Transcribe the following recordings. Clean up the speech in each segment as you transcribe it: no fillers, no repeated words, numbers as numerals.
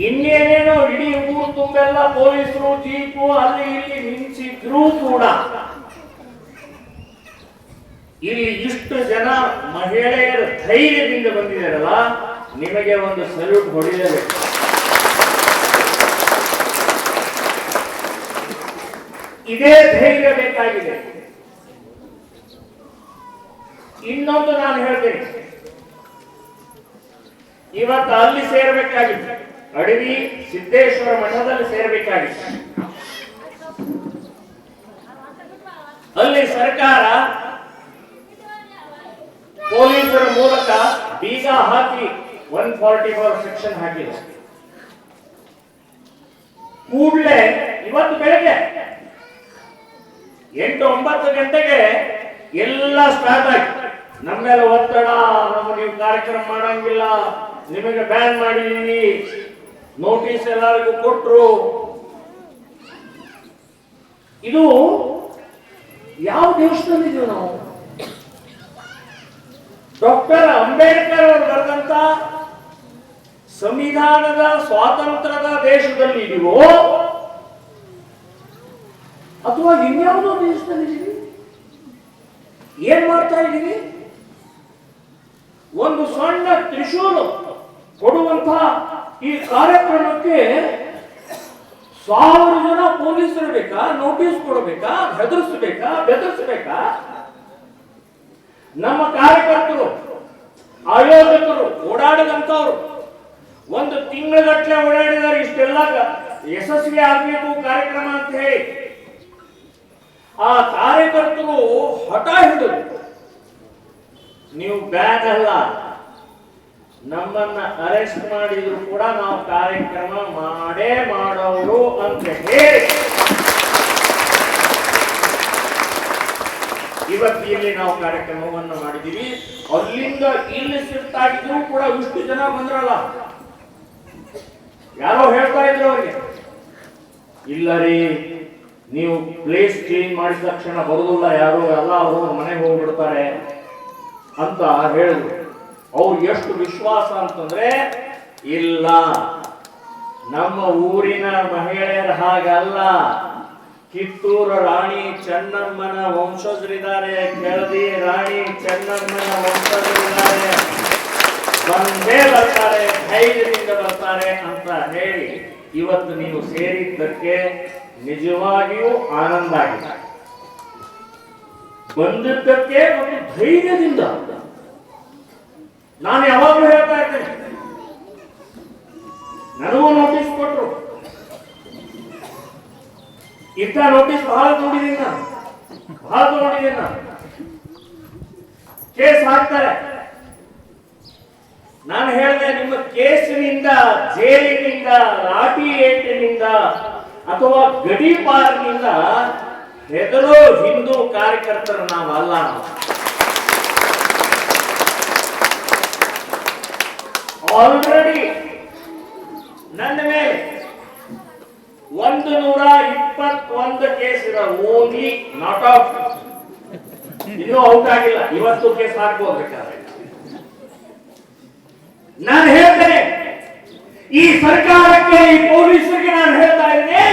ಇನ್ನೇನೇನೋ ಇಡೀ ಊರು ತುಂಬೆಲ್ಲ ಪೊಲೀಸರು ಜೀಪು ಅಲ್ಲಿ ಇಲ್ಲಿ ನಿಲ್ಲಿಸಿದ್ರೂ ಕೂಡ ಇಲ್ಲಿ ಇಷ್ಟು ಜನ ಮಹಿಳೆಯರ ಧೈರ್ಯದಿಂದ ಬಂದಿದ್ದಾರಲ್ಲ, ನಿಮಗೆ ಒಂದು ಸಲ್ಯೂಟ್ ಹೊಡೆಯಬೇಕು. ಇದೇ ಧೈರ್ಯ ಬೇಕಾಗಿದೆ. ಇನ್ನೊಂದು ನಾನು ಹೇಳ್ತೇನೆ, ಇವತ್ತು ಅಲ್ಲಿ ಸೇರಬೇಕಾಗಿತ್ತು, ಅಡವಿ ಸಿದ್ದೇಶ್ವರ ಮಠದಲ್ಲಿ ಸೇರಬೇಕಾಗಿತ್ತು. ಅಲ್ಲಿ ಸರ್ಕಾರ ಪೊಲೀಸರ ಮೂಲಕ ಬೀಗ ಹಾಕಿ 144 ಸೆಕ್ಷನ್ ಹಾಕಿದೆ. ಕೂಡಲೇ ಇವತ್ತು ಬೆಳಗ್ಗೆ 8-9 ಗಂಟೆಗೆ ಎಲ್ಲ ಸ್ಟಾರ್ಟ್ ಆಯ್ತು. ನಮ್ಮ ಮೇಲೆ ಒತ್ತಡ, ನೀವು ಕಾರ್ಯಕ್ರಮ ಮಾಡಂಗಿಲ್ಲ, ನಿಮಗೆ ಬ್ಯಾನ್ ಮಾಡಿದೀವಿ, ನೋಟಿಸ್ ಎಲ್ಲರಿಗೂ ಕೊಟ್ರು. ಇದು ಯಾವ ದೇಶದಲ್ಲಿದ್ದೀವಿ ನಾವು? ಡಾಕ್ಟರ್ ಅಂಬೇಡ್ಕರ್ ಅವರು ಬರೆದಂತ ಸಂವಿಧಾನದ ಸ್ವಾತಂತ್ರ್ಯದ ದೇಶದಲ್ಲಿ ಇದೀವೋ ಅಥವಾ ಇನ್ಯಾವುದೋ ದೇಶದಲ್ಲಿದ್ದೀವಿ? ಏನ್ ಮಾಡ್ತಾ ಇದ್ದೀವಿ? ಒಂದು ಸಣ್ಣ ತ್ರಿಶೂಲು ಕೊಡುವಂತ ಈ ಕಾರ್ಯಕ್ರಮಕ್ಕೆ 1000 ಜನ ಪೊಲೀಸರು ಬೇಕಾ? ನೋಟಿಸ್ ಕೊಡಬೇಕಾ? ಹೆದರಿಸಬೇಕಾ? ಬೆದರಿಸಬೇಕಾ? ನಮ್ಮ ಕಾರ್ಯಕರ್ತರು, ಆಯೋಜಕರು, ಓಡಾಡಿದಂತವ್ರು 1 ತಿಂಗಳಗಟ್ಟಲೆ ಓಡಾಡಿದ್ದಾರೆ. ಇಷ್ಟೆಲ್ಲ ಯಶಸ್ವಿ ಆಗಬೇಕು ಕಾರ್ಯಕ್ರಮ ಅಂತ ಹೇಳಿ ಆ ಕಾರ್ಯಕರ್ತರು ಹಠ ಹಿಡಿದು, ನೀವು ಬ್ಯಾನ್ ಅಲ್ಲ, ನಮ್ಮನ್ನ ಅರೆಸ್ಟ್ ಮಾಡಿದ್ರು ಕೂಡ ನಾವು ಕಾರ್ಯಕ್ರಮ ಮಾಡೇ ಮಾಡೋರು ಅಂತ ಹೇಳಿ ಇವತ್ತು ಇಲ್ಲಿ ನಾವು ಕಾರ್ಯಕ್ರಮವನ್ನು ಮಾಡಿದೀವಿ. ಅಲ್ಲಿಂದ ಇಲ್ಲಿ ಶಿಫ್ಟ್ ಆಗಿದ್ರು ಕೂಡ ಇಷ್ಟು ಜನ ಬಂದ್ರಲ್ಲ. ಯಾರೋ ಹೇಳ್ತಾ ಇದ್ರು ಅವ್ರಿಗೆ, ಇಲ್ಲ ರೀ, ನೀವು ಪ್ಲೇಸ್ ಚೇಂಜ್ ಮಾಡಿದ ತಕ್ಷಣ ಬರುದಿಲ್ಲ ಯಾರು, ಎಲ್ಲ ಅವರು ಮನೆಗೆ ಹೋಗ್ಬಿಡ್ತಾರೆ ಅಂತ ಹೇಳಿದ್ರು. ಅವ್ರು ಎಷ್ಟು ವಿಶ್ವಾಸ ಅಂತಂದ್ರೆ, ಇಲ್ಲ, ನಮ್ಮ ಊರಿನ ಮಹಿಳೆಯರ ಹಾಗಲ್ಲ, ಕಿತ್ತೂರು ರಾಣಿ ಚೆನ್ನಮ್ಮನ ವಂಶಜರಿದ್ದಾರೆ, ಕೆಳದಿ ರಾಣಿ ಚೆನ್ನಮ್ಮನ ವಂಶಜರಿದ್ದಾರೆ, ಬಂದೇ ಬರ್ತಾರೆ, ಧೈರ್ಯದಿಂದ ಬರ್ತಾರೆ ಅಂತ ಹೇಳಿ ಇವತ್ತು ನೀವು ಸೇರಿದ್ದಕ್ಕೆ ನಿಜವಾಗಿಯೂ ಆನಂದ ಆಗಿದೆ. ಬಂದಿದ್ದಕ್ಕೆ ಮತ್ತು ಧೈರ್ಯದಿಂದ ನಾನು ಯಾವಾಗಲೂ ಹೇಳ್ತಾ ಇದ್ದೇನೆ, ನನಗೂ ನೋಟಿಸ್ ಕೊಟ್ಟರು. ಇಂಥ ನೋಟಿಸ್ ಬಹಳ ನೋಡಿದ್ದೀನಿ ನಾನು. ಕೇಸ್ ಹಾಕ್ತಾರೆ. ನಾನು ಹೇಳಿದೆ, ನಿಮ್ಮ ಕೇಸಿನಿಂದ, ಜೈಲಿನಿಂದ, ಲಾಠಿ ಏಟಿನಿಂದ ಅಥವಾ ಗಡೀಪಾರಿನಿಂದ ಹೆದರೋ ಹಿಂದೂ ಕಾರ್ಯಕರ್ತರು ನಾವಲ್ಲ. ಆಲ್ರೆಡಿ ನನ್ನ ಮೇಲೆ 121 ಕೇಸ್ ಇದೆ. ಓನ್ಲಿ ನಾಟ್ ಔಟ್, ಇನ್ನೂ ಔಟ್ ಆಗಿಲ್ಲ. ಇವತ್ತು ಕೇಸ್ ಹಾಕ್ಬೋಬೇಕಾದ್ರೆ ನಾನು ಹೇಳ್ತೇನೆ, ಈ ಸರ್ಕಾರಕ್ಕೆ, ಈ ಪೊಲೀಸರಿಗೆ ನಾನು ಹೇಳ್ತಾ ಇದ್ದೇನೆ,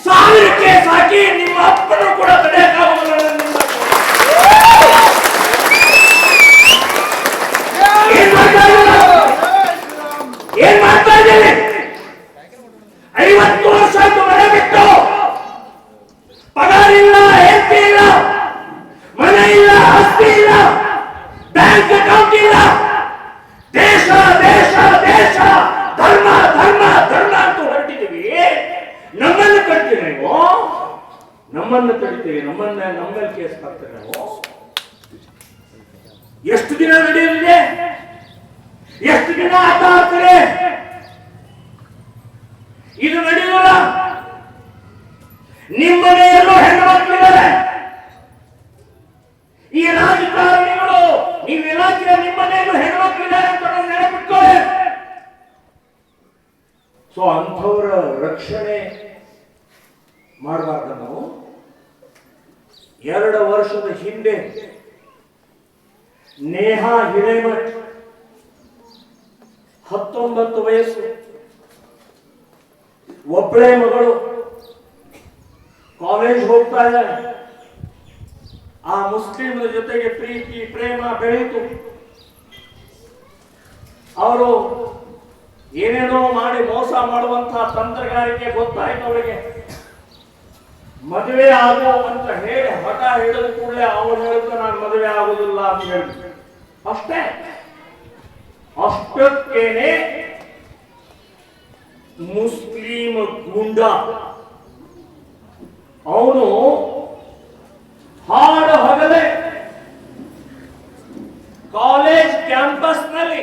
1000 ಕೇಸ್ ಹಾಕಿ ನಿಮ್ಮ ಅಪ್ಪನು ಕೂಡ ತಡೆಯಕ್ಕಾಗಲ್ಲ. ಏನ್ ಮಾಡ್ತಾ ಇದ್ದೇನೆ? 50 ವರ್ಷ ಮನೆ ಬಿಟ್ಟು, ಪಗಾರಿಲ್ಲ, ಹೆಂಡತಿ ಇಲ್ಲ, ಮನೆ ಇಲ್ಲ, ಆಸ್ತಿ ಇಲ್ಲ, ಬ್ಯಾಂಕ್ ಅಕೌಂಟ್ ಇಲ್ಲ, ದೇಶ ದೇಶ ದೇಶ, ಧರ್ಮ ಧರ್ಮ ಧರ್ಮ ಅಂತ ಹೊರಟಿದ್ದೀವಿ. ನಮ್ಮನ್ನು ಕಟ್ತೀವಿ ನೀವು, ನಮ್ಮನ್ನು ತಡಿತೀವಿ, ನಮ್ಮಲ್ಲಿ ಕೇಸ್ ಹಾಕ್ತೀವಿ ನಾವು. ಎಷ್ಟು ದಿನ ನಡೆಯಲಿದೆ? ಎಷ್ಟು ದಿನ ಆಟ ಆಡ್ತಾರೆ? ಇದು ನಡೆಯುವುದಿಲ್ಲ. ನಿಮ್ಮನೆಯಲ್ಲೂ ಹೆಣ್ಣು ಮಕ್ಕಳಿದ್ದಾರೆ. ಈ ರಾಜಕಾರಣಿಗಳು, ನೀವು ಇಲಾಖೆಯ ನಿಮ್ಮನೆಯಲ್ಲೂ ಹೆಣ್ಣು ಮಕ್ಕಳಿದ್ದಾರೆ ಅಂತ ನೆನಪಿಟ್ಕೊಳ್ಳಿ. ಸೊ ಅಂಥವರ ರಕ್ಷಣೆ ಮಾಡಬಾರ್ದು ನಾವು. 2 ವರ್ಷದ ಹಿಂದೆ ನೇಹಾ ಹಿರೇಮಠ್ 19 ವಯಸ್ಸು, ಒಬ್ಬಳೇ ಮಗಳು ಕಾಲೇಜ್ ಹೋಗ್ತಾ ಇದ್ದಾರೆ. ಆ ಮುಸ್ಲಿಮರ ಜೊತೆಗೆ ಪ್ರೀತಿ ಪ್ರೇಮ ಬೆಳೀತು. ಅವರು ಏನೇನೋ ಮಾಡಿ ಮೋಸ ಮಾಡುವಂತಹ ತಂತ್ರಗಾರಿಕೆ ಗೊತ್ತಾಯ್ತು ಅವಳಿಗೆ. ಮದುವೆ ಆಗೋ ಅಂತ ಹೇಳಿ ಹಠ ಹಿಡಿದ ಕೂಡಲೇ ಅವನು ಹೇಳ್ತಾ ನಾನು ಮದುವೆ ಆಗುದಿಲ್ಲ ಅಂತ ಹೇಳಿದ್ರು. ಅಷ್ಟೇ, ಅಷ್ಟಕ್ಕೇನೆ ಮುಸ್ಲಿಂ ಗುಂಡ ಅವನು ಹಾಡು ಹಗಲೇ ಕಾಲೇಜ್ ಕ್ಯಾಂಪಸ್ ನಲ್ಲಿ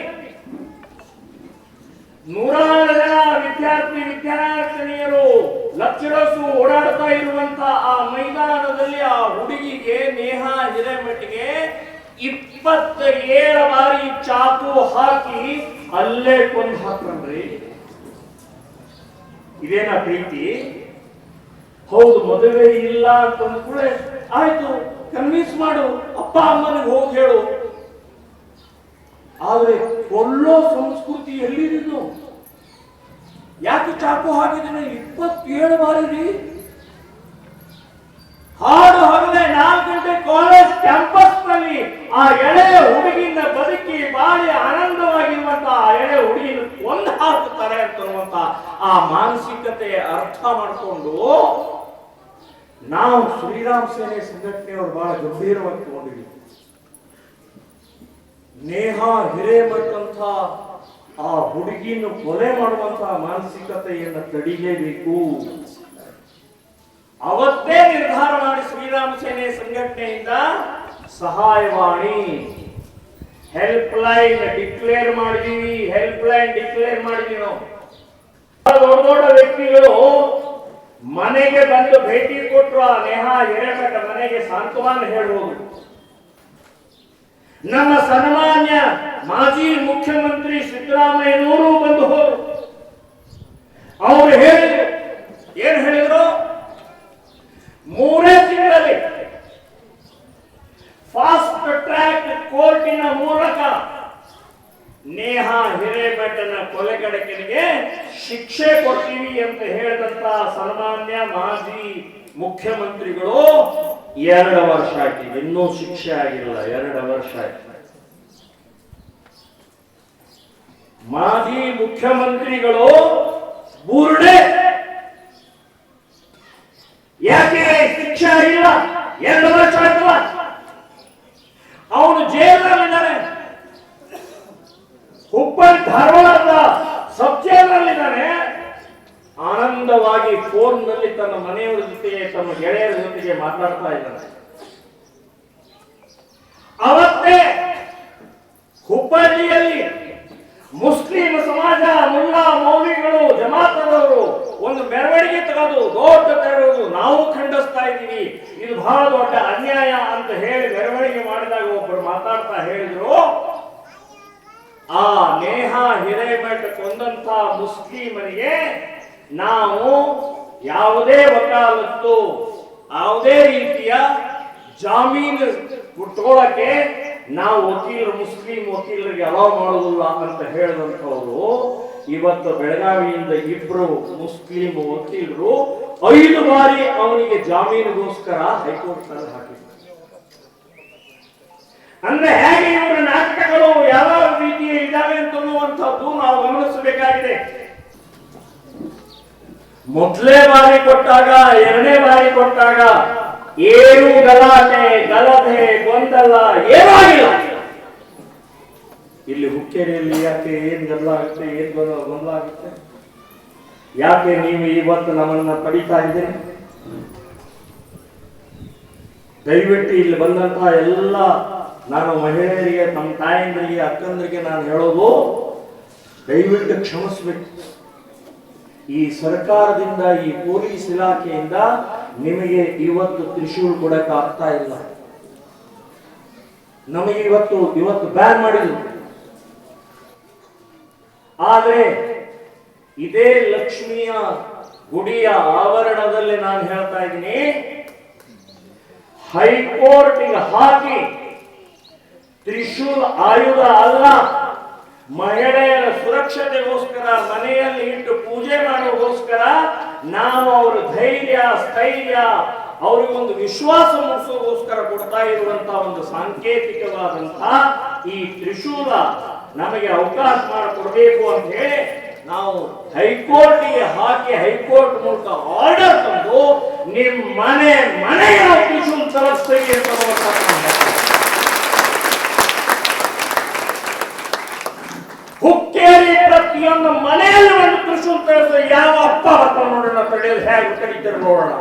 ನೂರಾರು ಜನ ವಿದ್ಯಾರ್ಥಿನಿಯರು ಲೆಕ್ಚರರ್ಸ್ ಓಡಾಡ್ತಾ ಇರುವಂತಹ ಆ ಮೈದಾನದಲ್ಲಿ ಆ ಹುಡುಗಿಗೆ ನೇಹಾ ಹಿರೇಮಠಿಗೆ 27 ಬಾರಿ ಚಾಕು ಹಾಕಿ ಅಲ್ಲೇ ಕೊಂದು ಹಾಕ್ರಿ. ಇದೇನಾ ಪ್ರೀತಿ? ಹೌದು, ಮದುವೆ ಇಲ್ಲ ಅಂತಂದ ಕೂಡ ಆಯ್ತು, ಕನ್ವಿನ್ಸ್ ಮಾಡು, ಅಪ್ಪ ಅಮ್ಮನಿಗೆ ಹೋಗಿ ಹೇಳು. ಆದ್ರೆ ಕೊಲ್ಲೋ ಸಂಸ್ಕೃತಿ ಎಲ್ಲಿದ್ದು? ಯಾಕೆ ಚಾಕು ಹಾಕಿದ್ರೆ 27 ಬಾರಿ ರೀ? ಹಾಡು ಹಗಲೇ 4 ಗಂಟೆ ಕಾಲೇಜ್ ಕ್ಯಾಂಪಸ್ ನಲ್ಲಿ ಆ ಎಳೆಯ ಹುಡುಗಿನ ಬದುಕಿ ಬಾಳಿ ಆನಂದವಾಗಿರುವಂತಹ ಆ ಎಳೆಯ ಹುಡುಗಿನ ಒಂದು ಹಾಕುತ್ತಾರೆ ಅಂತನ್ನುವಂತ ಆ ಮಾನಸಿಕತೆ ಅರ್ಥ ಮಾಡಿಕೊಂಡು ನಾವು ಶ್ರೀರಾಮ್ ಸೇನೆ ಸಂಘಟನೆಯವರು ಬಹಳ ಗಂಭೀರವಾಗಿ ತಗೊಂಡಿದ್ದೀವಿ. ನೇಹಾ ಹಿರೇಮಠ್ ಅಂತ ಆ ಹುಡುಗಿನ ಕೊಲೆ ಮಾಡುವಂತಹ ಮಾನಸಿಕತೆಯನ್ನು ತಡಿಲೇಬೇಕು. ಅವತ್ತೇ ನಿರ್ಧಾರ ಮಾಡಿ ಶ್ರೀರಾಮ ಸೇನೆ ಸಂಘಟನೆಯಿಂದ ಸಹಾಯವಾಣಿ ಹೆಲ್ಪ್ ಲೈನ್ ಡಿಕ್ಲೇರ್ ಮಾಡಿದೀವಿ. ನಾವು ದೊಡ್ಡ ದೊಡ್ಡ ವ್ಯಕ್ತಿಗಳು ಮನೆಗೆ ಬಂದು ಭೇಟಿ ಕೊಟ್ಟರು. ಆ ನೇಹಾ ಹಿರೇಮಠ ಮನೆಗೆ ಸಾಂತ್ವನ ಹೇಳುವುದು. ನಮ್ಮ ಸನ್ಮಾನ್ಯ ಮಾಜಿ ಮುಖ್ಯಮಂತ್ರಿ ಸಿದ್ದರಾಮಯ್ಯನವರು ಬಂದು ಹೋದರು. ಅವರು ಹೇಳಿದ್ರು, ಏನ್ ಹೇಳಿದ್ರು? 3 ತಿಂಗಳಲ್ಲಿ ಫಾಸ್ಟ್ ಟ್ರ್ಯಾಕ್ ಕೋರ್ಟಿನ ಮೂಲಕ ನೇಹಾ ಹಿರೇಮಠನ ಕೊಲೆಗಡಕನಿಗೆ ಶಿಕ್ಷೆ ಕೊಡ್ತೀವಿ ಅಂತ ಹೇಳಿದಂತ ಸನ್ಮಾನ್ಯ ಮಾಜಿ ಮುಖ್ಯಮಂತ್ರಿಗಳು 2 ವರ್ಷ ಆಯ್ತು, ಇನ್ನೂ ಶಿಕ್ಷೆ ಆಗಿಲ್ಲ. 2 ವರ್ಷ ಆಯ್ತು. ಮಾಜಿ ಮುಖ್ಯಮಂತ್ರಿಗಳು ಬುರ್ಡೆ ಯಾಕೆ ಶಿಕ್ಷೆ ಆಗಿಲ್ಲ? 2 ವರ್ಷ ಆಯ್ತಲ್ಲ. ಅವನು ಜೈಲಲ್ಲಿದ್ದಾನೆ. ಹುಬ್ಬಳ್ಳಿ ಧಾರವಾಡದ ಸಬ್ ಜೈಲಲ್ಲಿದ್ದಾನೆ. ಆನಂದವಾಗಿ ಫೋನ್ ನಲ್ಲಿ ತನ್ನ ಮನೆಯವರ ಜೊತೆಗೆ ತಮ್ಮ ಗೆಳೆಯರ ಜೊತೆಗೆ ಮಾತನಾಡ್ತಾ ಇದ್ದಾನೆ. ಅವತ್ತೇ ಹುಬ್ಬಳ್ಳಿಯಲ್ಲಿ ಮುಸ್ಲಿಂ ಸಮಾಜ, ಮುಲ್ಲಾ ಮೌಲಿಗಳು, ಜಮಾತರವರು ಒಂದು ಮೆರವಣಿಗೆ ತೆಗೆದು ದೊಡ್ಡ ತೆರವುದು ನಾವು ಖಂಡಿಸ್ತಾ ಇದ್ದೀವಿ, ಇದು ಬಹಳ ದೊಡ್ಡ ಅನ್ಯಾಯ ಅಂತ ಹೇಳಿ ಮೆರವಣಿಗೆ ಮಾಡಿದಾಗ ಒಬ್ಬರು ಮಾತಾಡ್ತಾ ಹೇಳಿದ್ರು, ಆ ನೇಹಾ ಹಿರೇಮಠ ಕೊಂದಂತ ಮುಸ್ಲಿಮರಿಗೆ ನಾವು ಯಾವುದೇ ವಕಾಲತ್ತು, ಯಾವುದೇ ರೀತಿಯ ಜಾಮೀನು ಕೊಟ್ಟೋಳಕ್ಕೆ ನಾವು ವಕೀಲರು, ಮುಸ್ಲಿಂ ವಕೀಲರಿಗೆ ಅಲೋ ಮಾಡೋದಿಲ್ಲ ಅಂತ ಹೇಳಿದಂಥವರು ಇವತ್ತು ಬೆಳಗಾವಿಯಿಂದ 2 ಮುಸ್ಲಿಂ ವಕೀಲರು 5 ಬಾರಿ ಅವನಿಗೆ ಜಾಮೀನಿಗೋಸ್ಕರ ಹೈಕೋರ್ಟ್ ನಲ್ಲಿ ಹಾಕಿದ್ರು. ಅಂದ್ರೆ ಹೇಗೆ ಇವರ ನಾಟಕಗಳು ಯಾವ ರೀತಿಯ ಇದ್ದಾವೆ ಅಂತನ್ನುವಂಥದ್ದು ನಾವು ಗಮನಿಸಬೇಕಾಗಿದೆ. ಮೊದಲೇ ಬಾರಿ ಕೊಟ್ಟಾಗ, 2ನೇ ಬಾರಿ ಕೊಟ್ಟಾಗ ಏನು ಗಲಾಟೆ, ಗಲಭೆ, ಗೊಂದಲ ಏನೂ ಆಗಿಲ್ಲ. ಇಲ್ಲಿ ಹುಕ್ಕೇರಿಯಲ್ಲಿ ಯಾಕೆ ಏನ್ ಗದ್ದಲ ಆಗುತ್ತೆ, ಏನ್ ಗೊಂದಲ ಆಗುತ್ತೆ? ಯಾಕೆ ನೀವು ಇವತ್ತು ನಮ್ಮನ್ನ ತಡೀತಾ ಇದ್ದೀರಿ? ದಯವಿಟ್ಟು ಇಲ್ಲಿ ಬಂದಂತಹ ಎಲ್ಲ ನಾನು ಮಹಿಳೆಯರಿಗೆ, ನಮ್ಮ ತಾಯಂದರಿಗೆ, ಅಕ್ಕಂದರಿಗೆ ನಾನು ಹೇಳೋದು, ದಯವಿಟ್ಟು ಕ್ಷಮಿಸಬೇಕು. ಈ ಸರ್ಕಾರದಿಂದ, ಈ ಪೊಲೀಸ್ ಇಲಾಖೆಯಿಂದ ನಿಮಗೆ ಇವತ್ತು ತ್ರಿಶೂಲ್ ಕೊಡಕ್ಕೆ ಆಗ್ತಾ ಇಲ್ಲ. ನಮಗೆ ಇವತ್ತು ಬ್ಯಾನ್ ಮಾಡಿದ್ರು. ಆದ್ರೆ ಇದೇ ಲಕ್ಷ್ಮಿಯ ಗುಡಿಯ ಆವರಣದಲ್ಲಿ ನಾನು ಹೇಳ್ತಾ ಇದ್ದೀನಿ, ಹೈಕೋರ್ಟ್ಗೆ ಹಾಕಿ ತ್ರಿಶೂಲ್ ಆಯುಧ ಅಲ್ಲ, ಮಹಿಳೆಯರ ಸುರಕ್ಷತೆಗೋಸ್ಕರ ಮನೆಯಲ್ಲಿ ಇಟ್ಟು ಪೂಜೆ ಮಾಡುವ ಮಾಡೋದಕ್ಕೋಸ್ಕರ ನಾವು ಅವರ ಧೈರ್ಯ ಸ್ಥೈರ್ಯ ಅವರಿಗೊಂದು ವಿಶ್ವಾಸ ಮೂಡಿಸೋದಕ್ಕೋಸ್ಕರ ಕೊಡ್ತಾ ಇರುವಂತಹ ಒಂದು ಸಾಂಕೇತಿಕವಾದಂತಹ ಈ ತ್ರಿಶೂಲ ನಮಗೆ ಅವಕಾಶ ಮಾಡಿಕೊಡ್ಬೇಕು ಅಂತ ಹೇಳಿ ನಾವು ಹೈಕೋರ್ಟ್ಗೆ ಹಾಕಿ ಹೈಕೋರ್ಟ್ ಮೂಲಕ ಆರ್ಡರ್ ತಂದು ನಿಮ್ಮ ಮನೆಗೆ ನಾವು ತ್ರಿಶೂಲ ತರಿಸ್ತೀವಿ ಅಂತ ಹುಕ್ಕೇರಿ ಪ್ರತಿಯೊಂದು ಮನೆಯಲ್ಲಿ ಒಂದು ತ್ರಿಶೂಲ ತರಿಸಿದ್ರೆ ಯಾವ ಅಪ್ಪ ಬರ್ತಾವ ನೋಡೋಣ, ತಡೆಯೋದು ಹೇಗೆ ತಡೀತಾರೆ ನೋಡೋಣ.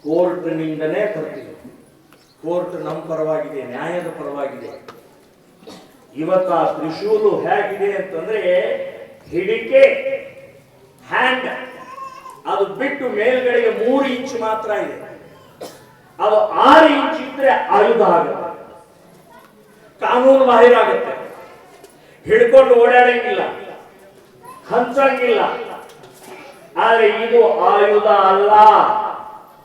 ಕೋರ್ಟ್ ನಿಂದನೇ ತರ್ತೀವಿ. ಕೋರ್ಟ್ ನಮ್ಮ ಪರವಾಗಿದೆ, ನ್ಯಾಯದ ಪರವಾಗಿದೆ. ಇವತ್ತ ಆ ತ್ರಿಶೂಲು ಹೇಗಿದೆ ಅಂತಂದ್ರೆ ಹಿಡಿಕೆ ಹ್ಯಾಂಡ್ ಅದು ಬಿಟ್ಟು ಮೇಲ್ಗಡೆಗೆ 3 ಇಂಚ್ ಮಾತ್ರ ಇದೆ. ಅದು 6 ಇಂಚ್ ಇದ್ರೆ ಆಯುಧ ಆಗುತ್ತೆ, ಕಾನೂನು ಬಾಹಿರ ಆಗುತ್ತೆ. ಹಿಡ್ಕೊಂಡು ಓಡಾಡಂಗಿಲ್ಲ, ಹಂಚಂಗಿಲ್ಲ. ಆದ್ರೆ ಇದು ಆಯುಧ ಅಲ್ಲ.